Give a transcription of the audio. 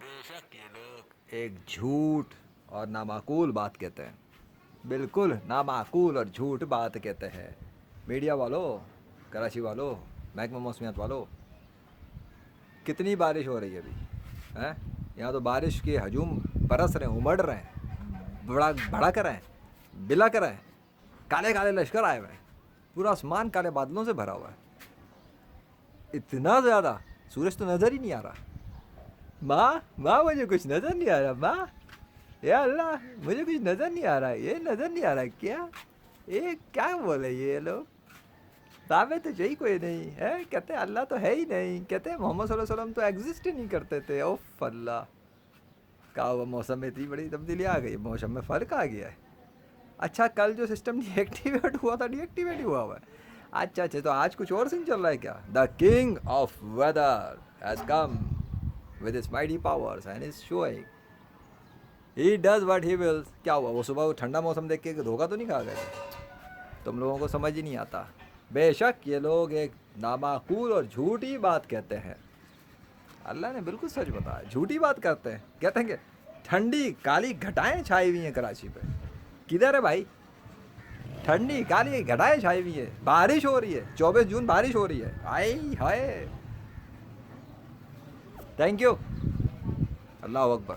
شک یہ لوگ ایک جھوٹ اور نامعقول بات کہتے ہیں. بالکل نامعقول اور جھوٹ بات کہتے ہیں. میڈیا والوں، کراچی والوں، محکمہ موسمیات والوں، کتنی بارش ہو رہی ہے ابھی ہیں؟ یہاں تو بارش کے ہجوم برس رہے ہیں، امڑ رہے ہیں، بڑا کر رہے ہیں، بلا کر رہے ہیں. کالے کالے لشکر آئے ہوئے ہیں، پورا آسمان کالے بادلوں سے بھرا ہوا ہے. اتنا زیادہ سورج تو نظر ہی نہیں آ رہا. ماں مجھے کچھ نظر نہیں آ رہا. ماں یا اللہ مجھے کچھ نظر نہیں آ رہا. یہ نظر نہیں آ رہا کیا؟ یہ کیا بولے یہ لوگ؟ دعوے تو یہی کوئی نہیں ہے. کہتے ہیں اللہ تو ہے ہی نہیں. کہتے ہیں محمد صلی اللہ علیہ وسلم تو ایگزسٹ ہی نہیں کرتے تھے. اوف اللہ، کہا ہوا موسم میں اتنی بڑی تبدیلی آ گئی، موسم میں فرق آ گیا ہے. اچھا کل جو سسٹم ڈی ایکٹیویٹ ہوا تھا ڈی ایکٹیویٹ ہوا ہوا ہے. اچھا تو آج کچھ اور سین چل رہا ہے کیا؟ The king of whether has come with his mighty powers and is شوئنگ he does what he whales. کیا ہوا؟ وہ صبح وہ ٹھنڈا موسم دیکھ کے دھوکہ تو نہیں کھا گئے؟ تم لوگوں کو سمجھ ہی نہیں آتا. بے شک یہ لوگ ایک نامعقول اور جھوٹی بات کہتے ہیں. اللہ نے بالکل سچ بتایا، جھوٹی بات کرتے ہیں. کہتے ہیں کہ ٹھنڈی کالی گھٹائیں چھائی ہوئی ہیں کراچی پہ. کدھر ہے بھائی؟ ٹھنڈی کالی گھٹائیں چھائی ہوئی ہے، بارش ہو رہی ہے. 24 جون بارش ہو رہی ہے. آئی ہائے، تھینک یو، اللہ اکبر.